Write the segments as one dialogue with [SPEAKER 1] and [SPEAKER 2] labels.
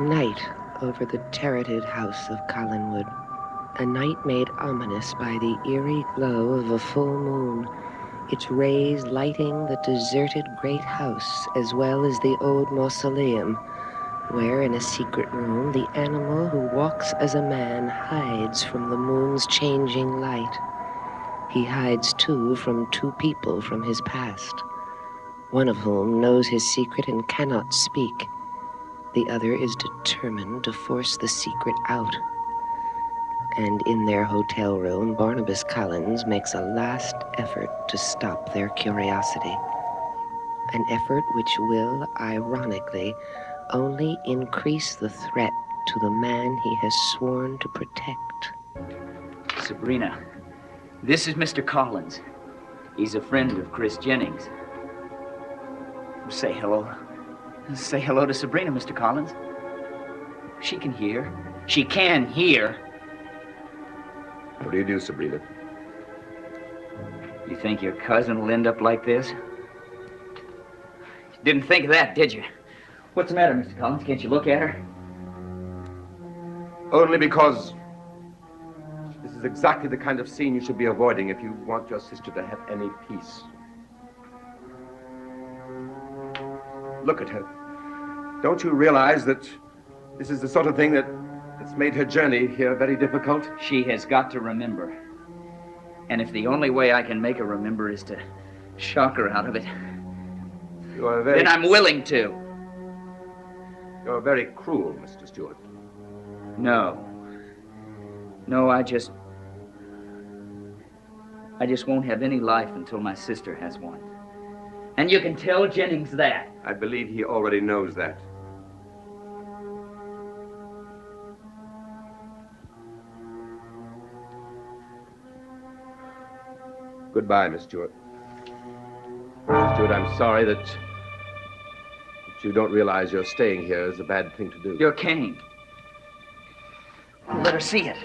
[SPEAKER 1] Night over the turreted house of Collinwood. A night made ominous by the eerie glow of a full moon, its rays lighting the deserted great house as well as the old mausoleum, where in a secret room the animal who walks as a man hides from the moon's changing light. He hides, too, from two people from his past, one of whom knows his secret and cannot speak. The other is determined to force the secret out. And in their hotel room, Barnabas Collins makes a last effort to stop their curiosity. An effort which will, ironically, only increase the threat to the man he has sworn to protect.
[SPEAKER 2] Sabrina, this is Mr. Collins. He's a friend of Chris Jennings. Say hello. Say hello to Sabrina, Mr. Collins. She can hear. She can hear.
[SPEAKER 3] What do you do, Sabrina?
[SPEAKER 2] You think your cousin will end up like this? You didn't think of that, did you? What's the matter, Mr. Collins? Can't you look at her?
[SPEAKER 3] Only because this is exactly the kind of scene you should be avoiding if you want your sister to have any peace. Look at her. Don't you realize that this is the sort of thing that's made her journey here very difficult?
[SPEAKER 2] She has got to remember. And if the only way I can make her remember is to shock her out of it, then I'm willing to.
[SPEAKER 3] You're very cruel, Mr. Stewart.
[SPEAKER 2] No. No, I just won't have any life until my sister has one. And you can tell Jennings that.
[SPEAKER 3] I believe he already knows that. Goodbye, Miss Stewart. Miss Stewart, I'm sorry that you don't realize your staying here is a bad thing to do.
[SPEAKER 2] Your cane. Let her see it.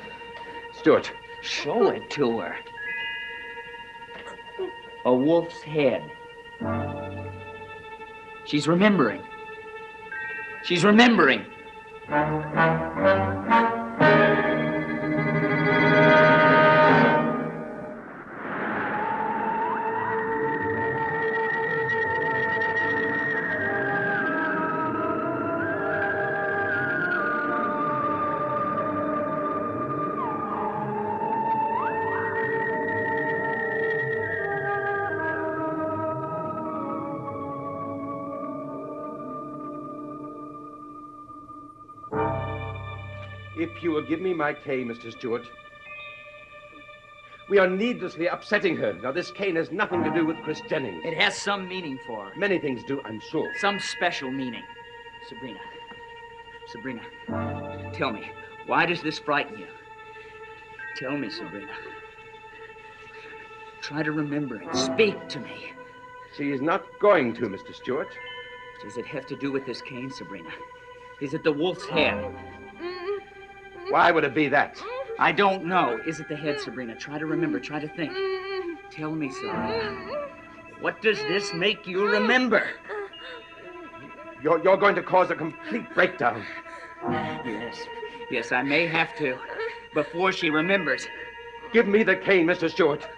[SPEAKER 3] Stewart.
[SPEAKER 2] Show it to her. A wolf's head. She's remembering. She's remembering.
[SPEAKER 3] If you will give me my cane, Mr. Stewart. We are needlessly upsetting her. Now, this cane has nothing to do with Chris Jennings.
[SPEAKER 2] It has some meaning for her.
[SPEAKER 3] Many things do, I'm sure.
[SPEAKER 2] Some special meaning. Sabrina, tell me, why does this frighten you? Tell me, Sabrina. Try to remember it. Speak to me.
[SPEAKER 3] She is not going to, Mr. Stewart.
[SPEAKER 2] Does it have to do with this cane, Sabrina? Is it the wolf's head?
[SPEAKER 3] Why would it be that?
[SPEAKER 2] I don't know. Is it the head, Sabrina? Try to remember. Try to think. Tell me, Sabrina. What does this make you remember?
[SPEAKER 3] You're going to cause a complete breakdown.
[SPEAKER 2] Yes, I may have to. Before she remembers.
[SPEAKER 3] Give me the cane, Mr. Stewart.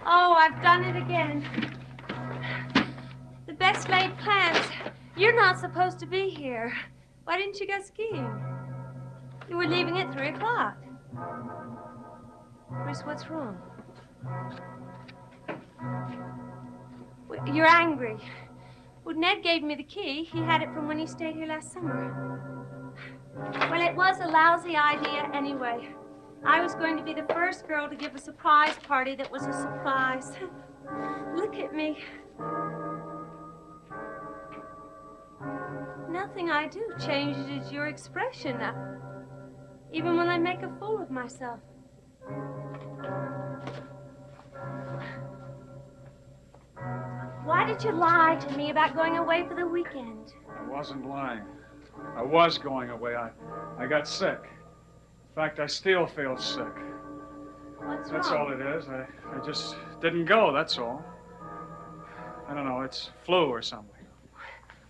[SPEAKER 4] Oh, I've done it again. The best laid plans. You're not supposed to be here. Why didn't you go skiing? You were leaving at 3 o'clock. Chris, what's wrong? You're angry. Well, Ned gave me the key. He had it from when he stayed here last summer. Well, it was a lousy idea anyway. I was going to be the first girl to give a surprise party that was a surprise. Look at me. Nothing I do changes your expression, even when I make a fool of myself. Why did you lie to me about going away for the weekend?
[SPEAKER 5] I wasn't lying. I was going away. I got sick. In fact, I still feel sick.
[SPEAKER 4] What's
[SPEAKER 5] That's
[SPEAKER 4] wrong?
[SPEAKER 5] all it is. I just didn't go, that's all. I don't know, it's flu or something.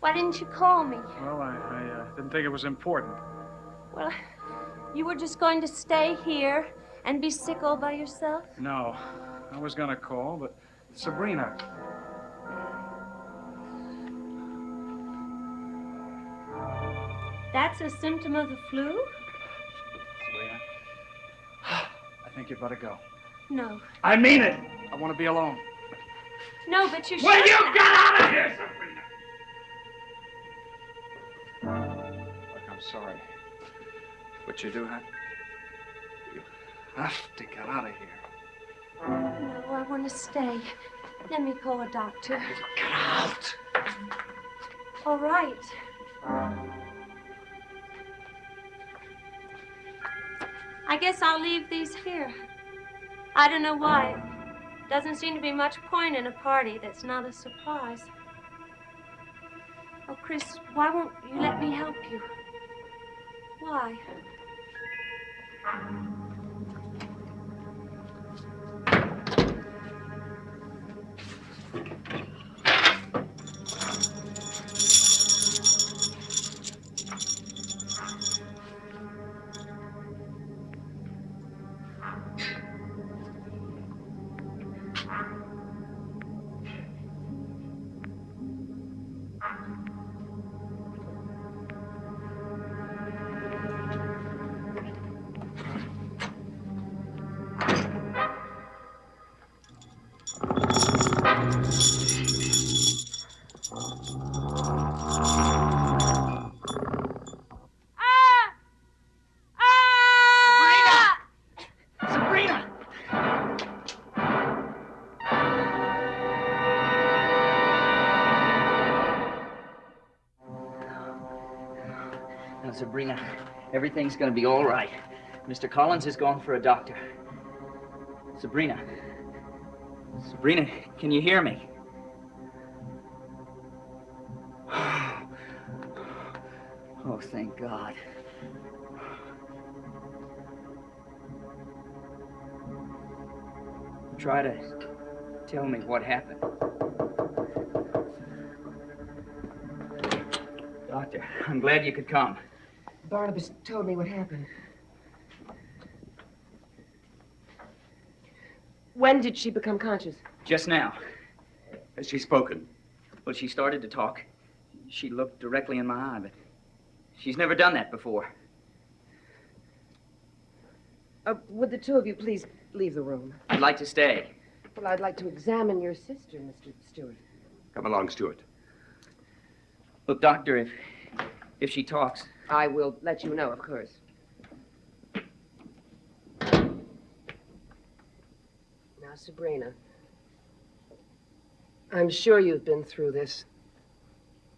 [SPEAKER 4] Why didn't you call me?
[SPEAKER 5] Well, I didn't think it was important.
[SPEAKER 4] Well, you were just going to stay here and be sick all by yourself?
[SPEAKER 5] No, I was gonna call, but Sabrina.
[SPEAKER 4] That's a symptom of the flu?
[SPEAKER 5] Sabrina, I think you'd better go.
[SPEAKER 4] No.
[SPEAKER 5] I mean it! I want to be alone.
[SPEAKER 4] No, but you should.
[SPEAKER 5] Will you get out of here, Sabrina? Look, I'm sorry. But you do have... You have to get out of here.
[SPEAKER 4] No, I want to stay. Let me call a doctor.
[SPEAKER 5] Get out!
[SPEAKER 4] All right. I guess I'll leave these here. I don't know why. Doesn't seem to be much point in a party that's not a surprise. Oh, Chris, why won't you let me help you? Why?
[SPEAKER 2] Now, Sabrina, everything's gonna be all right. Mr. Collins is going for a doctor. Sabrina. Sabrina, can you hear me? Oh, thank God. Try to tell me what happened. Doctor, I'm glad you could come.
[SPEAKER 1] Barnabas told me what happened. When did she become conscious?
[SPEAKER 2] Just now.
[SPEAKER 3] Has she spoken?
[SPEAKER 2] Well, she started to talk. She looked directly in my eye, but she's never done that before.
[SPEAKER 1] Would the two of you please leave the room?
[SPEAKER 2] I'd like to stay.
[SPEAKER 1] Well, I'd like to examine your sister, Mr. Stewart.
[SPEAKER 3] Come along, Stuart.
[SPEAKER 2] Look, Doctor, if she talks...
[SPEAKER 1] I will let you know, of course. Now, Sabrina, I'm sure you've been through this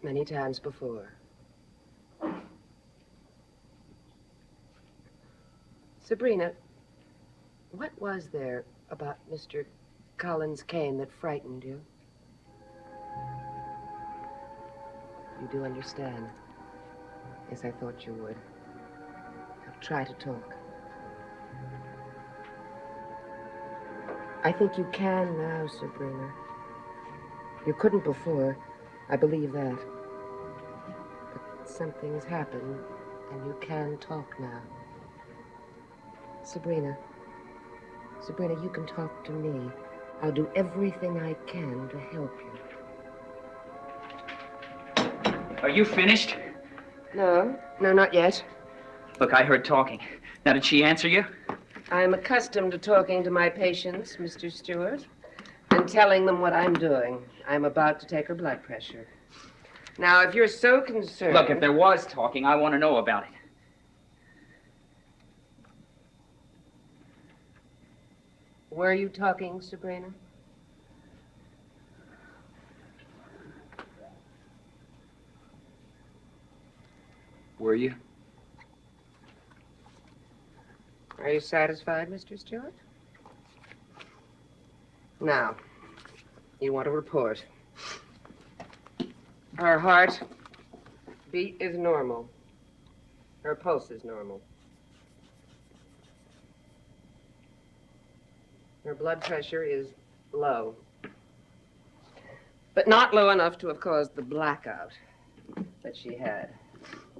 [SPEAKER 1] many times before. Sabrina, what was there about Mr. Collins Kane that frightened you? You do understand. Yes, I thought you would. Now try to talk. I think you can now, Sabrina. You couldn't before. I believe that. But something has happened, and you can talk now. Sabrina, you can talk to me. I'll do everything I can to help you.
[SPEAKER 2] Are you finished?
[SPEAKER 1] No, not yet.
[SPEAKER 2] Look, I heard talking. Now, did she answer you?
[SPEAKER 1] I'm accustomed to talking to my patients, Mr. Stewart, and telling them what I'm doing. I'm about to take her blood pressure. Now, if you're so concerned...
[SPEAKER 2] Look, if there was talking, I want to know about it.
[SPEAKER 1] Were you talking, Sabrina?
[SPEAKER 2] Were you?
[SPEAKER 1] Are you satisfied, Mr. Stewart? Now, you want a report. Her heart beat is normal. Her pulse is normal. Her blood pressure is low. But not low enough to have caused the blackout that she had.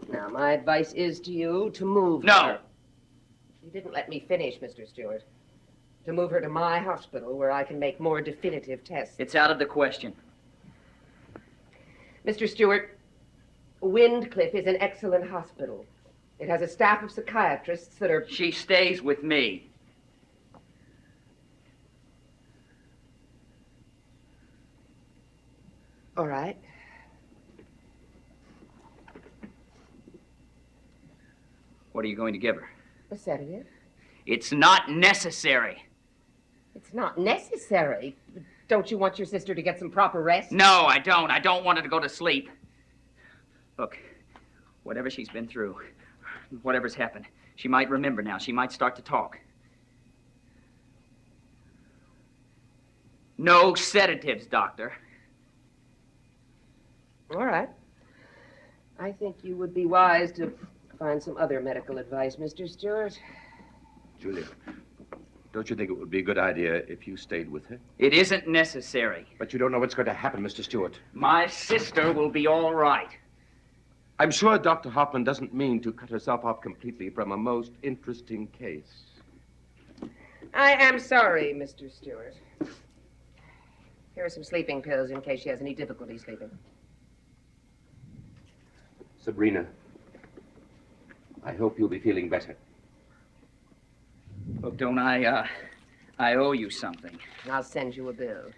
[SPEAKER 1] Now, my advice is to you to move
[SPEAKER 2] No.
[SPEAKER 1] her. You didn't let me finish, Mr. Stewart. To move her to my hospital where I can make more definitive tests.
[SPEAKER 2] It's out of the question.
[SPEAKER 1] Mr. Stewart, Windcliffe is an excellent hospital. It has a staff of psychiatrists that are...
[SPEAKER 2] She stays with me.
[SPEAKER 1] All right.
[SPEAKER 2] What are you going to give her?
[SPEAKER 1] A sedative.
[SPEAKER 2] It's not necessary.
[SPEAKER 1] It's not necessary. Don't you want your sister to get some proper rest?
[SPEAKER 2] No, I don't. I don't want her to go to sleep. Look, whatever she's been through, whatever's happened, she might remember now. She might start to talk. No sedatives, Doctor.
[SPEAKER 1] All right. I think you would be wise to find some other medical advice, Mr. Stewart.
[SPEAKER 3] Julia, don't you think it would be a good idea if you stayed with her?
[SPEAKER 2] It isn't necessary.
[SPEAKER 3] But you don't know what's going to happen, Mr. Stewart.
[SPEAKER 2] My sister will be all right.
[SPEAKER 3] I'm sure Dr. Hoffman doesn't mean to cut herself off completely from a most interesting case.
[SPEAKER 1] I am sorry, Mr. Stewart. Here are some sleeping pills in case she has any difficulty sleeping.
[SPEAKER 3] Sabrina, I hope you'll be feeling better.
[SPEAKER 2] Look, don't I owe you something.
[SPEAKER 1] I'll send you a bill.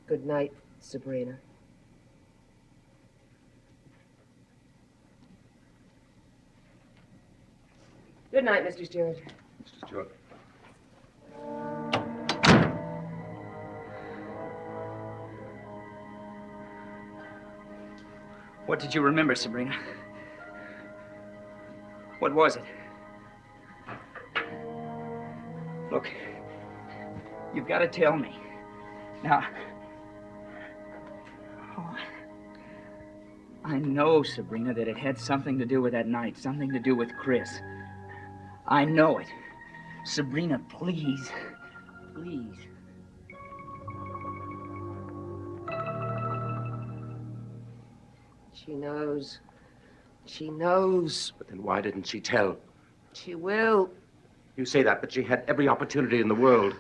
[SPEAKER 1] Good night, Sabrina. Good night, Mr. Stewart.
[SPEAKER 3] Mr. Stewart.
[SPEAKER 2] What did you remember, Sabrina? What was it? Look, you've got to tell me. Now, I know, Sabrina, that it had something to do with that night, something to do with Chris. I know it. Sabrina, please, please.
[SPEAKER 1] She knows. She knows.
[SPEAKER 3] But then why didn't she tell?
[SPEAKER 1] She will.
[SPEAKER 3] You say that, but she had every opportunity in the world.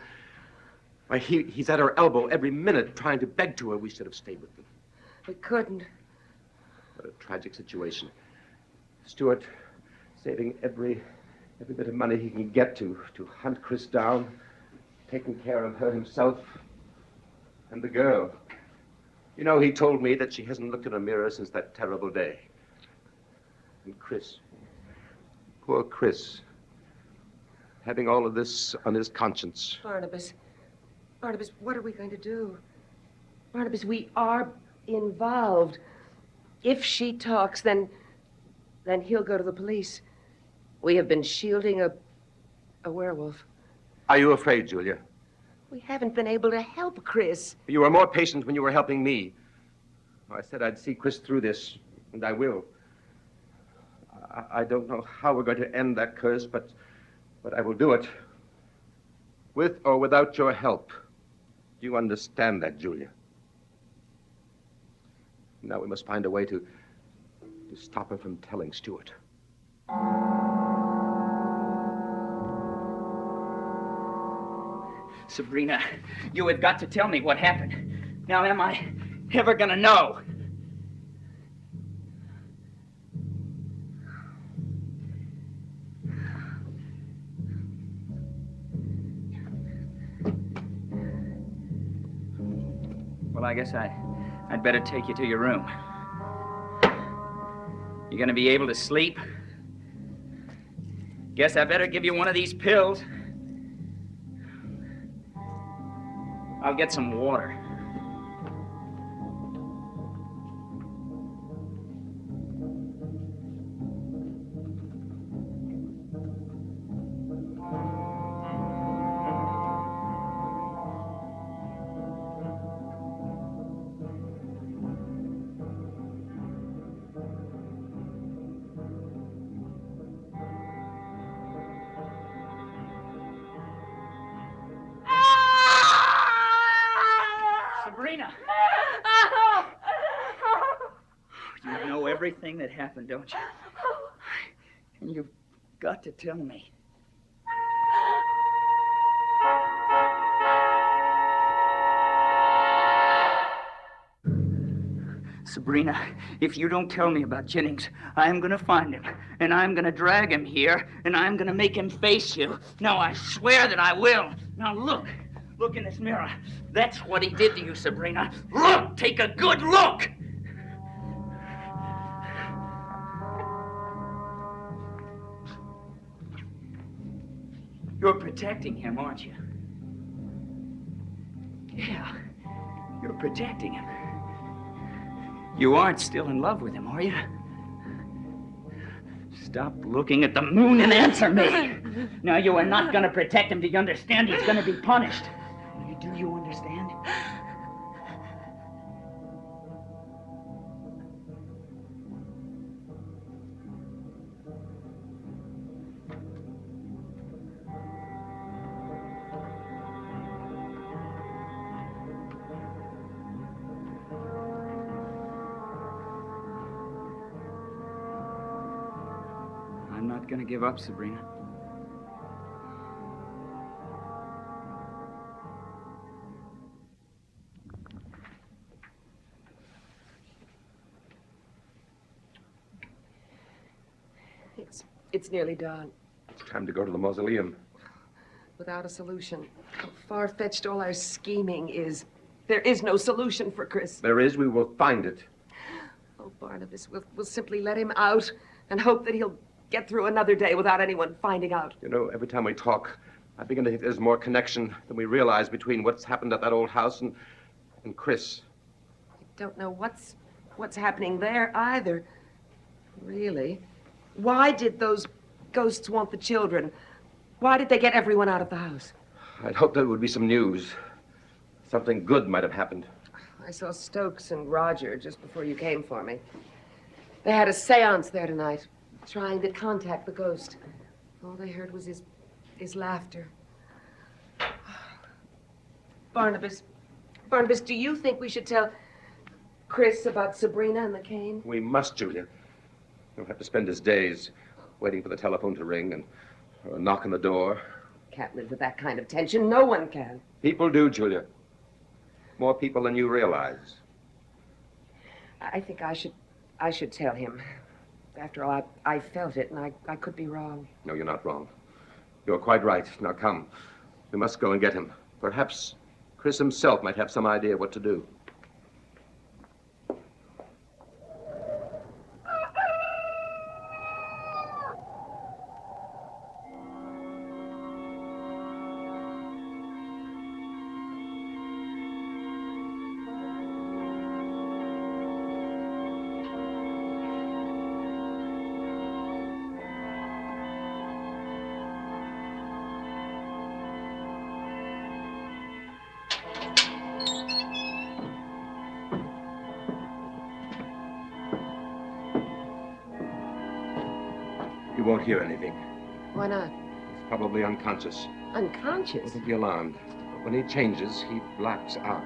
[SPEAKER 3] Why, he's at her elbow every minute trying to beg to her we should have stayed with them.
[SPEAKER 1] We couldn't.
[SPEAKER 3] What a tragic situation. Stewart saving every bit of money he can get to hunt Chris down, taking care of her himself and the girl. You know, he told me that she hasn't looked in a mirror since that terrible day. And Chris, poor Chris, having all of this on his conscience.
[SPEAKER 1] Barnabas, what are we going to do? Barnabas, we are involved. If she talks, then he'll go to the police. We have been shielding a werewolf.
[SPEAKER 3] Are you afraid, Julia?
[SPEAKER 1] We haven't been able to help Chris.
[SPEAKER 3] You were more patient when you were helping me. I said I'd see Chris through this, and I will. I don't know how we're going to end that curse, but I will do it. With or without your help. Do you understand that, Julia? Now we must find a way to stop her from telling Stewart.
[SPEAKER 2] Sabrina, you have got to tell me what happened. Now, am I ever gonna know? Well, I guess I'd better take you to your room. You gonna be able to sleep? Guess I better give you one of these pills. I'll get some water. Sabrina! You know everything that happened, don't you? And you've got to tell me. Sabrina, if you don't tell me about Jennings, I'm gonna find him, and I'm gonna drag him here, and I'm gonna make him face you. Now, I swear that I will. Now, look in this mirror. That's what he did to you, Sabrina. Look, take a good look. You're protecting him, aren't you? Yeah, you're protecting him. You aren't still in love with him, are you? Stop looking at the moon and answer me. Now, you are not going to protect him. Do you understand? He's going to be punished. Do you understand? I'm not going to give up, Sabrina.
[SPEAKER 6] It's nearly dawn.
[SPEAKER 3] It's time to go to the mausoleum.
[SPEAKER 6] Without a solution. How far-fetched all our scheming is. There is no solution for Chris.
[SPEAKER 3] There is, we will find it.
[SPEAKER 6] Oh, Barnabas, we'll simply let him out and hope that he'll get through another day without anyone finding out.
[SPEAKER 3] You know, every time we talk, I begin to think there's more connection than we realize between what's happened at that old house and Chris.
[SPEAKER 6] I don't know what's happening there either. Really. Why did those ghosts want the children? Why did they get everyone out of the house?
[SPEAKER 3] I'd hoped there would be some news. Something good might have happened.
[SPEAKER 6] I saw Stokes and Roger just before you came for me. They had a seance there tonight, trying to contact the ghost. All they heard was his laughter. Barnabas, do you think we should tell Chris about Sabrina and the cane?
[SPEAKER 3] We must, Julia. He'll have to spend his days waiting for the telephone to ring and or a knock on the door.
[SPEAKER 6] Can't live with that kind of tension. No one can.
[SPEAKER 3] People do, Julia. More people than you realize.
[SPEAKER 6] I think I should tell him. After all, I felt it, and I could be wrong.
[SPEAKER 3] No, you're not wrong. You're quite right. Now come. We must go and get him. Perhaps Chris himself might have some idea what to do. You won't hear anything.
[SPEAKER 6] Why not?
[SPEAKER 3] He's probably unconscious.
[SPEAKER 6] Unconscious?
[SPEAKER 3] Don't be alarmed. When he changes, he blacks out.